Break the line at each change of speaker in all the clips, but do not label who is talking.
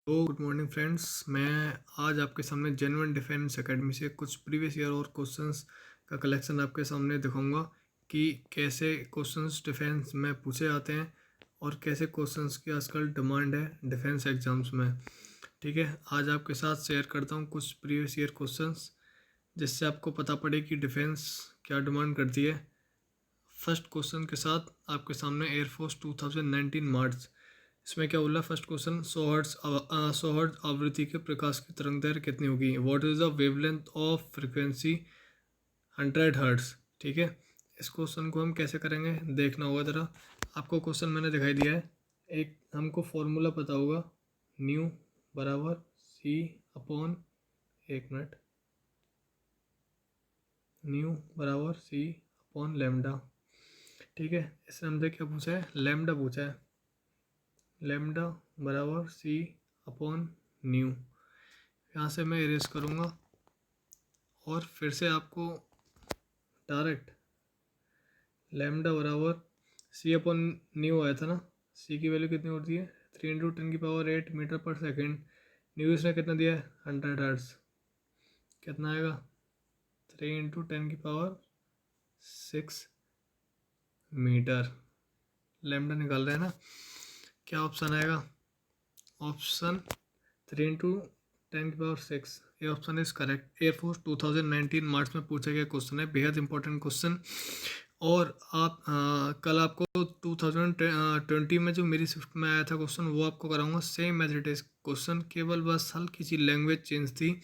तो good morning friends. मैं आज आपके सामने जेन्युइन डिफेंस एकेडमी से कुछ प्रीवियस ईयर और क्वेश्चंस का कलेक्शन आपके सामने दिखाऊंगा कि कैसे क्वेश्चंस डिफेंस में पूछे जाते हैं और कैसे क्वेश्चंस की आजकल डिमांड है डिफेंस एग्जाम्स में। ठीक है, आज आपके साथ शेयर करता हूँ कुछ प्रीवियस ईयर क्वेश्चंस जिससे आपको पता पड़े कि डिफेंस क्या डिमांड करती है। फर्स्ट क्वेश्चन के साथ आपके सामने एयरफोर्स 2019 मार्च। इसमें क्या बोला? फर्स्ट क्वेश्चन, 100 हर्ट्ज आवृत्ति के प्रकाश की तरंग दैर्घ्य कितनी होगी? What is the wavelength of frequency 100 hertz. ठीक है, इस क्वेश्चन को हम कैसे करेंगे देखना होगा ज़रा। आपको क्वेश्चन मैंने दिखाई दिया है, एक हमको फॉर्मूला पता होगा, न्यू बराबर सी अपॉन, एक मिनट, न्यू बराबर सी अपॉन लेमडा। ठीक है, इसने हमसे क्या पूछा है? लेमडा पूछा है। लेमडा बराबर सी अपॉन न्यू। यहाँ से मैं इरेज करूँगा और फिर से आपको डायरेक्ट लेमडा बराबर सी अपॉन न्यू आया था ना। सी की वैल्यू कितनी होती है? 3 × 10⁸ मीटर पर सेकेंड। न्यू इसने कितना दिया है? 100 हर्ट्ज। कितना आएगा? 3 × 10⁶ मीटर। लेमडा निकाल रहे हैं ना, क्या ऑप्शन आएगा? ऑप्शन 3 × 10⁶। ये ऑप्शन इज करेक्ट। एयरफोर्स 2019 मार्च में पूछा गया क्वेश्चन है, बेहद इंपॉर्टेंट क्वेश्चन। और आप कल आपको 2020 में जो मेरी शिफ्ट में आया था क्वेश्चन वो आपको कराऊंगा same as it is question, केवल बस हल्की सी लैंग्वेज चेंज थी,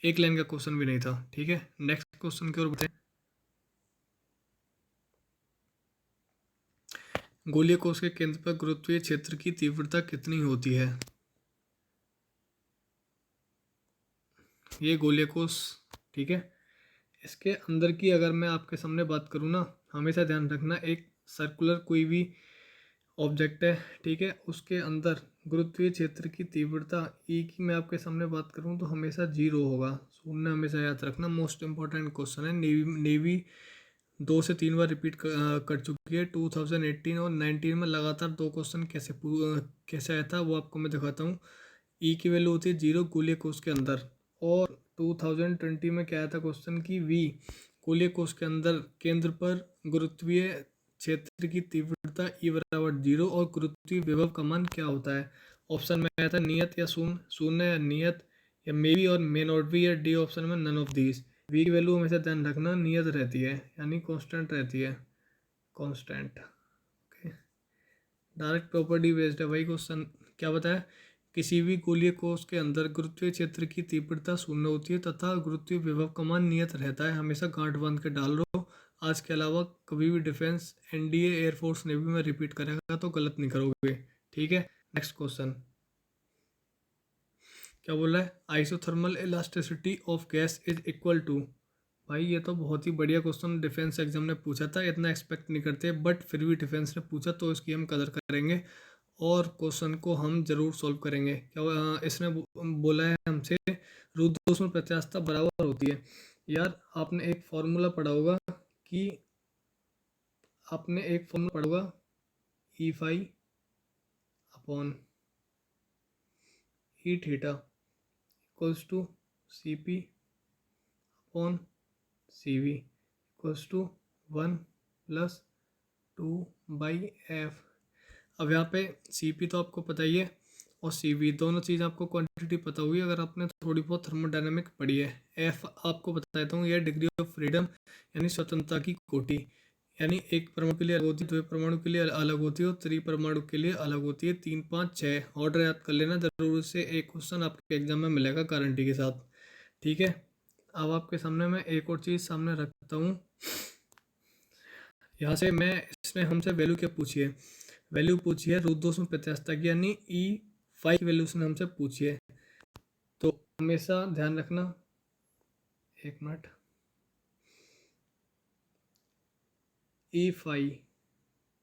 एक लाइन का क्वेश्चन भी नहीं था। ठीक है, नेक्स्ट क्वेश्चन की ओर बताएं। गोलीय कोष के केंद्र पर गुरुत्वीय क्षेत्र की तीव्रता कितनी होती है? ये गोलीय कोष, ठीक है। इसके अंदर की अगर मैं आपके सामने बात करूँ ना, हमेशा ध्यान रखना, एक सर्कुलर कोई भी ऑब्जेक्ट है, ठीक है, उसके अंदर गुरुत्वीय क्षेत्र की तीव्रता ई की मैं आपके सामने बात करूँ तो हमेशा 0 होगा। शून्य हमेशा याद रखना, मोस्ट इंपॉर्टेंट क्वेश्चन है। नेवी 2 से 3 बार रिपीट कर चुकी है। 2018 और 19 में लगातार 2 क्वेश्चन कैसे आया था वो आपको मैं दिखाता हूँ। ई की वैल्यू होती है 0 गोलीय कोष के अंदर, और 2020 में क्या आया था क्वेश्चन की वी गोलीय कोष के अंदर केंद्र पर गुरुत्वीय क्षेत्र की तीव्रता ई बराबर 0 और गुरुत्वीय विभव का मान क्या होता है? ऑप्शन में आया था नियत या शून्य, शून्य या नियत, या मे बी और मे नॉट बी, या डी ऑप्शन में नन ऑफ दीज। वी की वैल्यू हमेशा ध्यान रखना नियत रहती है, यानी कांस्टेंट रहती है, constant. Okay, direct property based है भाई क्वेश्चन। क्या बताया? किसी भी गोलीय कोष के अंदर गुरुत्वीय क्षेत्र की तीव्रता शून्य होती है तथा गुरुत्वीय विभव का मान नियत रहता है। हमेशा गांठ बांध के डाल लो। आज के अलावा कभी भी डिफेंस, एनडीए, एयरफोर्स, नेवी में रिपीट करेगा तो गलत नहीं करोगे। ठीक है, नेक्स्ट क्वेश्चन क्या बोल रहा है? Isothermal elasticity of gas is equal to. भाई ये तो बहुत ही बढ़िया क्वेश्चन डिफेंस एग्जाम ने पूछा था, इतना एक्सपेक्ट नहीं करते, बट फिर भी डिफेंस ने पूछा तो इसकी हम कदर करेंगे और क्वेश्चन को हम जरूर सॉल्व करेंगे। क्या इसने बोला है हमसे, रुद्धोष्म में प्रत्यास्थता बराबर होती है। यार आपने एक फॉर्मूला पढ़ा होगा कि E phi upon E theta equals to C P upon C V equals to 1+2/f। अब यहाँ पे सी पी तो आपको पता ही है और सी वी, दोनों चीज़ आपको क्वांटिटी पता हुई अगर आपने थोड़ी बहुत थर्मोडायनामिक पढ़ी है। एफ आपको बता देता हूँ, यह डिग्री ऑफ फ्रीडम यानी स्वतंत्रता की कोटि, यानी एक परमाणु के लिए अलग होती है, दो परमाणु के लिए अलग होती है और त्रिपरमाणु के लिए अलग होती है। 3, 5, 6 ऑर्डर याद कर लेना जरूर, से एक क्वेश्चन आपके एग्जाम में मिलेगा गारंटी के साथ। ठीक है, अब आपके सामने मैं एक और चीज़ सामने रखता हूँ। यहाँ से मैं, इसने हमसे वैल्यू क्या पूछी है? वैल्यू पूछी है रुद्धोष्म प्रत्यास्थता की, यानी ई फाई की वैल्यू उसने हमसे पूछी है। तो हमेशा ध्यान रखना, एक मिनट, ई फाई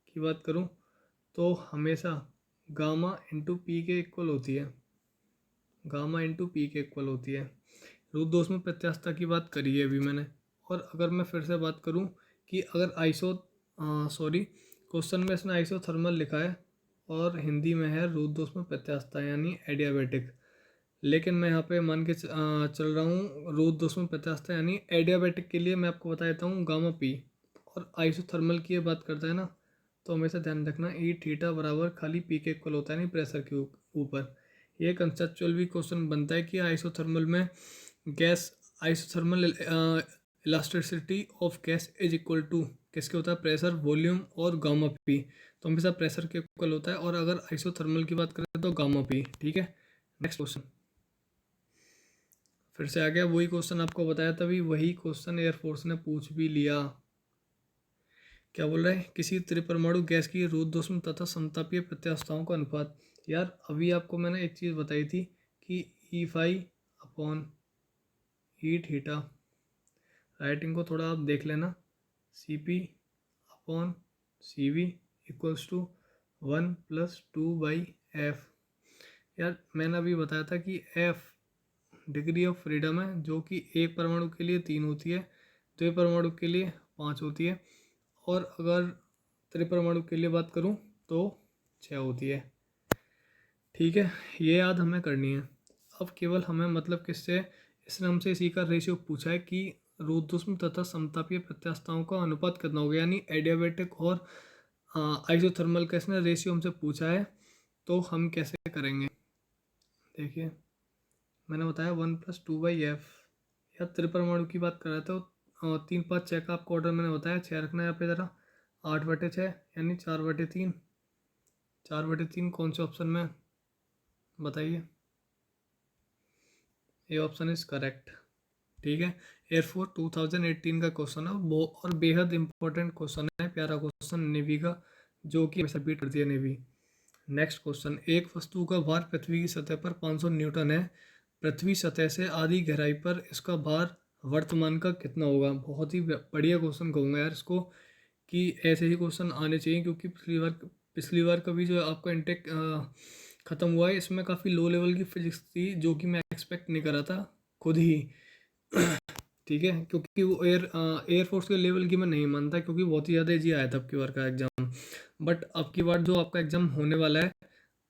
की बात करूँ तो हमेशा गामा इंटू पी के इक्वल होती है, गामा इंटू पी के इक्वल होती है। रुद्धोष्म प्रत्यास्थता की बात करी है अभी मैंने। और अगर मैं फिर से बात करूँ कि अगर क्वेश्चन में इसने आइसोथर्मल लिखा है और हिंदी में है रूट 2 में प्रत्यास्थता यानी एडियाबेटिक। लेकिन मैं यहाँ पे मान के चल रहा हूँ रूट 2 में प्रत्यास्थता यानी एडियाबेटिक के लिए मैं आपको बता देता हूँ गामा पी। और आइसोथर्मल की ये बात करता है ना, तो हमेशा ध्यान रखना ई थीटा बराबर खाली पी के इक्वल होता है, नहीं प्रेशर के ऊपर। ये कंसेप्चुअल भी क्वेश्चन बनता है कि आइसोथर्मल में gas isothermal elasticity of gas is equal to किसके होता है, प्रेशर, वॉल्यूम और गामा पी। तो हमेशा प्रेशर के इक्वल होता है, और अगर आइसोथर्मल की बात करें तो गामा पी। ठीक है, नेक्स्ट क्वेश्चन फिर से आ गया, वही क्वेश्चन आपको बताया तभी, वही क्वेश्चन एयरफोर्स ने पूछ भी लिया। क्या बोल रहा है, किसी त्रिपरमाणु गैस की रूट 2 तथा समतापीय प्रत्यास्थाओं का अनुपात। यार अभी आपको मैंने एक चीज़ बताई थी कि E5/E थीटा, राइटिंग को थोड़ा आप देख लेना, CP/CV इक्वल्स टू 1+2/F। यार मैंने अभी बताया था कि F डिग्री ऑफ फ्रीडम है, जो कि एक परमाणु के लिए 3 होती है, 2 परमाणु के लिए 5 होती है, और अगर त्रिपरमाणु के लिए बात करूं तो 6 होती है। ठीक है, ये याद हमें करनी है। अब केवल हमें मतलब किससे, इसने हमसे इसी का रेशियो पूछा है कि रूट 2 तथा समतापीय प्रत्यास्थाओं का अनुपात कितना हो गया, यानी एडियाबेटिक और आइसोथर्मल का इसने रेशियो हमसे पूछा है। तो हम कैसे करेंगे, देखिए मैंने बताया 1+2/F। या त्रिपरमाणु की बात कर रहे थे तो 3, 5, 6 का आपको ऑर्डर मैंने बताया, 6 रखना है यहाँ पे ज़रा, 8/6 यानी 4/3। 4/3 कौन से ऑप्शन में, बताइए। ये ऑप्शन इज करेक्ट। ठीक है, एयरफोर्स 2018 का क्वेश्चन है वो, और बेहद इंपॉर्टेंट क्वेश्चन है, प्यारा क्वेश्चन नेवी का, जो कि हमेशा रिपीट करती है नेवी। नेक्स्ट क्वेश्चन, एक वस्तु का भार पृथ्वी की सतह पर 500 न्यूटन है, पृथ्वी सतह से आधी गहराई पर इसका भार वर्तमान का कितना होगा। बहुत ही बढ़िया क्वेश्चन कहूँगा यार इसको, कि ऐसे ही क्वेश्चन आने चाहिए, क्योंकि पिछली बार का भी जो आपका इंटेक ख़त्म हुआ है, इसमें काफ़ी लो लेवल की फिजिक्स थी, जो कि मैं एक्सपेक्ट नहीं कर रहा था खुद ही। ठीक है, क्योंकि वो एयरफोर्स के लेवल की मैं नहीं मानता, क्योंकि बहुत ही ज़्यादा ईजी आया था अब की बार का एग्ज़ाम। बट अब की बार जो आपका एग्ज़ाम होने वाला है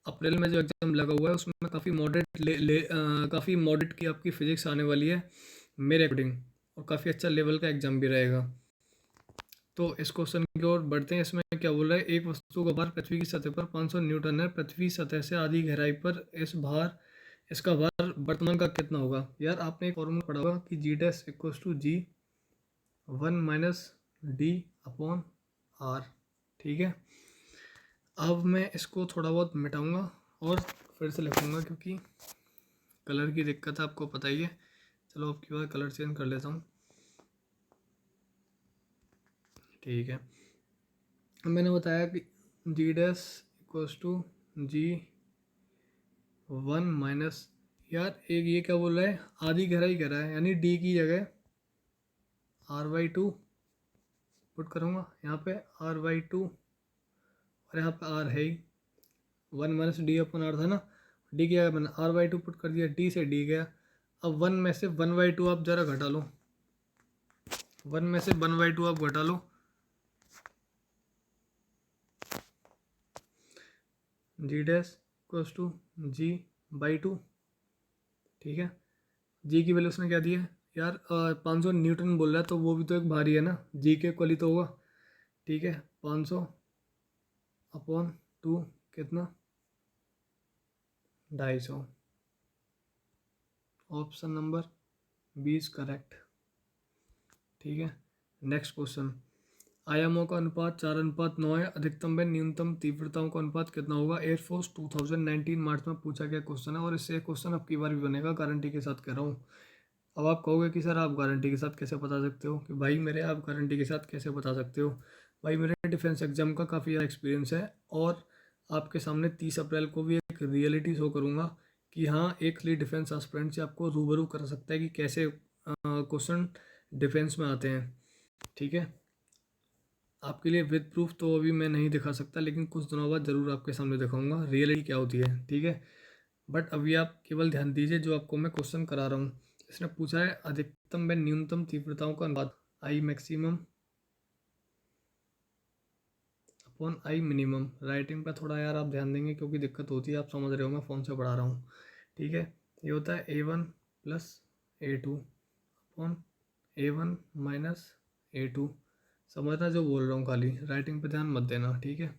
अप्रैल में, जो एग्ज़ाम लगा हुआ है उसमें काफ़ी काफ़ी मॉडरेट की आपकी फ़िज़िक्स आने वाली है मेरे अकॉर्डिंग, और काफ़ी अच्छा लेवल का एग्ज़ाम भी रहेगा। तो इस क्वेश्चन की ओर बढ़ते हैं। इसमें क्या बोल रहा है, एक वस्तु का भार पृथ्वी की सतह पर 500 न्यूटन है, पृथ्वी सतह से आधी गहराई पर इसका भार वर्तमान का कितना होगा। यार आपने एक फॉर्मूला पढ़ा होगा कि G'(1-D)/R। ठीक है, अब मैं इसको थोड़ा बहुत मिटाऊंगा और फिर से लिखूंगा, क्योंकि कलर की दिक्कत है, आपको पता ही है। चलो अब की बार कलर चेंज कर लेता हूँ। ठीक है, मैंने बताया कि G'=G1 यार एक ये क्या बोल रहा है, आधी गहराई कह रहा है, यानी D की जगह R/2 पुट करूँगा यहाँ पे, R/2, और यहाँ पे R है ही, 1-D/R था ना, D की जगह मैंने R/2 पुट कर दिया, D से D गया। अब 1 में से 1/2 आप ज़रा घटा लो, 1 में से 1/2 आप घटा लो, G'=G/2। ठीक है, G की वैल्यू उसने क्या दी है यार, 500 न्यूटन बोल रहा है, तो वो भी तो एक भारी है ना, G के इक्वल ही तो होगा। ठीक है, 500/2 कितना, 250। Option number 20 correct. ठीक है, नेक्स्ट क्वेश्चन, आयामों का अनुपात 4:9 है, अधिकतम व न्यूनतम तीव्रताओं का अनुपात कितना होगा। एयरफोर्स 2019 मार्च में पूछा गया क्वेश्चन है, और इससे क्वेश्चन अब की बार भी बनेगा, गारंटी के साथ कह रहा हूँ। अब आप कहोगे कि सर आप गारंटी के साथ कैसे बता सकते हो, कि भाई मेरे आप गारंटी के साथ कैसे बता सकते हो। भाई मेरे डिफेंस एग्जाम का काफ़ी ज़्यादा एक्सपीरियंस है, और आपके सामने 30 अप्रैल को भी एक रियलिटी शो करूँगा कि हाँ एक डिफेंस एस्पिरेंट से आपको रूबरू कर सकता है कि कैसे क्वेश्चन डिफेंस में आते हैं। ठीक है, आपके लिए विद प्रूफ तो अभी मैं नहीं दिखा सकता, लेकिन कुछ दिनों बाद ज़रूर आपके सामने दिखाऊंगा रियलिटी क्या होती है। ठीक है, बट अभी आप केवल ध्यान दीजिए जो आपको मैं क्वेश्चन करा रहा हूँ। इसने पूछा है अधिकतम व न्यूनतम तीव्रताओं का अनुपात, I maximum upon I minimum. Writing पे थोड़ा यार आप ध्यान देंगे क्योंकि दिक्कत होती है, आप समझ रहे हो मैं फ़ोन से पढ़ा रहा हूँ, ठीक है। ये होता है A1 plus A2 upon A1 minus A2। समझना जो बोल रहा हूँ, खाली राइटिंग पे ध्यान मत देना, ठीक है।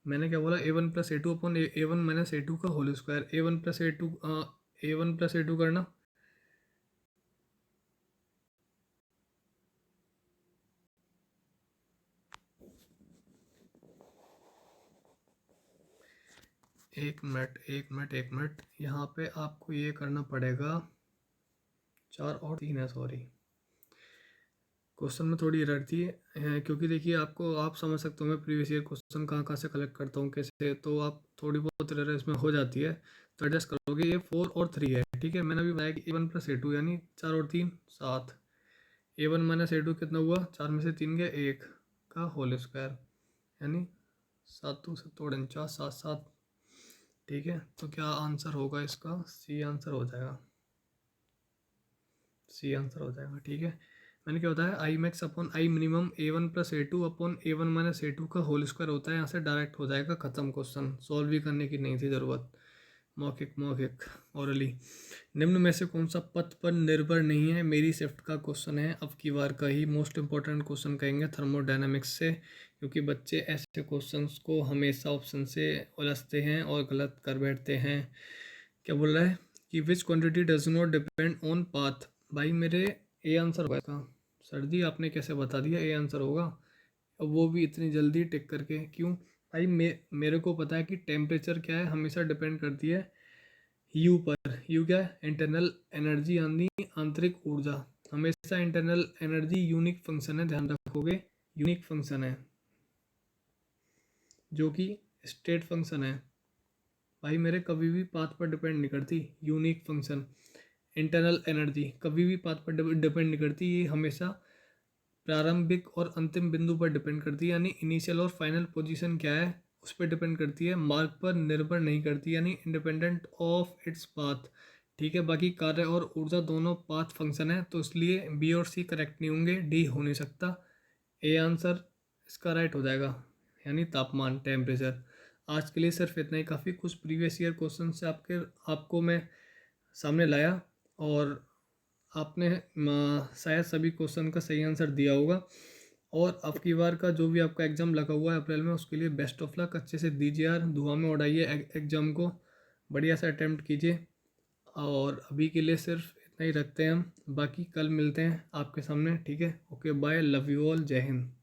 मैंने क्या बोला, A1 plus A2 upon A1 minus A2 का whole square. A1 plus A2 करना, एक मिनट यहाँ पे आपको ये करना पड़ेगा, 4 और 3 है, सॉरी क्वेश्चन में थोड़ी एरर थी क्योंकि देखिए आपको, आप समझ सकते हो मैं प्रीवियस ईयर क्वेश्चन कहाँ कहाँ से कलेक्ट करता हूँ कैसे, तो आप थोड़ी बहुत एरर इसमें हो जाती है, तो एडजस्ट करोगे। ये 4 और 3 है, ठीक है। मैंने अभी बताया कि A1 प्लस A2 यानी 4 और 3 7। A1 माइनस A2 कितना हुआ, 4 में से 3 गया 1 का होल स्क्वायर, यानी 7 2 से तोड़ें 4 7 7, ठीक है। तो क्या आंसर होगा इसका, सी आंसर हो जाएगा, सी आंसर हो जाएगा, ठीक है। मैंने क्या होता है, I max upon I minimum A1 plus A2 upon A1 minus A2 का होल स्क्वायर होता है। यहाँ से डायरेक्ट हो जाएगा ख़त्म, क्वेश्चन सॉल्व भी करने की नहीं थी ज़रूरत। मौखिक ओरली। निम्न में से कौन सा पथ पर निर्भर नहीं है, मेरी शिफ्ट का क्वेश्चन है, अब की बार का ही मोस्ट इंपॉर्टेंट क्वेश्चन कहेंगे थर्मोडायनामिक्स से, क्योंकि बच्चे ऐसे क्वेश्चंस को हमेशा ऑप्शन से उलझते हैं और गलत कर बैठते हैं। क्या बोल रहा है कि विच quantity does not depend on path. भाई मेरे ए आंसर होगा इसका। सर जी आपने कैसे बता दिया ए आंसर होगा, अब वो भी इतनी जल्दी टिक करके क्यों। भाई मेरे को पता है कि टेम्परेचर क्या है, हमेशा डिपेंड करती है यू पर। यू क्या है, इंटरनल एनर्जी यानी आंतरिक ऊर्जा। हमेशा इंटरनल एनर्जी यूनिक फंक्शन है, ध्यान रखोगे, यूनिक फंक्शन है जो कि स्टेट फंक्शन है। भाई मेरे कभी भी पाथ पर डिपेंड नहीं करती यूनिक फंक्शन। इंटरनल एनर्जी कभी भी पाथ पर डिपेंड नहीं करती, ये हमेशा प्रारंभिक और अंतिम बिंदु पर डिपेंड करती है, यानी इनिशियल और फाइनल पोजीशन क्या है उस पर डिपेंड करती है, मार्ग पर निर्भर नहीं करती, यानी इंडिपेंडेंट ऑफ इट्स पाथ, ठीक है। बाकी कार्य और ऊर्जा दोनों पाथ फंक्शन है, तो इसलिए बी और सी करेक्ट नहीं होंगे, डी हो नहीं सकता, ए आंसर इसका राइट हो जाएगा, यानी तापमान, टेम्परेचर। आज के लिए सिर्फ इतना ही काफ़ी। कुछ प्रीवियस ईयर क्वेश्चन से आपको मैं सामने लाया और आपने शायद सभी क्वेश्चन का सही आंसर दिया होगा। और अब की बार का जो भी आपका एग्ज़ाम लगा हुआ है अप्रैल में, उसके लिए बेस्ट ऑफ लक, अच्छे से दीजिए यार, धुआं में उड़ाइए एग्ज़ाम को, बढ़िया से अटैम्प्ट कीजिए। और अभी के लिए सिर्फ इतना ही रखते हैं हम, बाकी कल मिलते हैं आपके सामने, ठीक है। Okay bye, love you all, जय हिंद।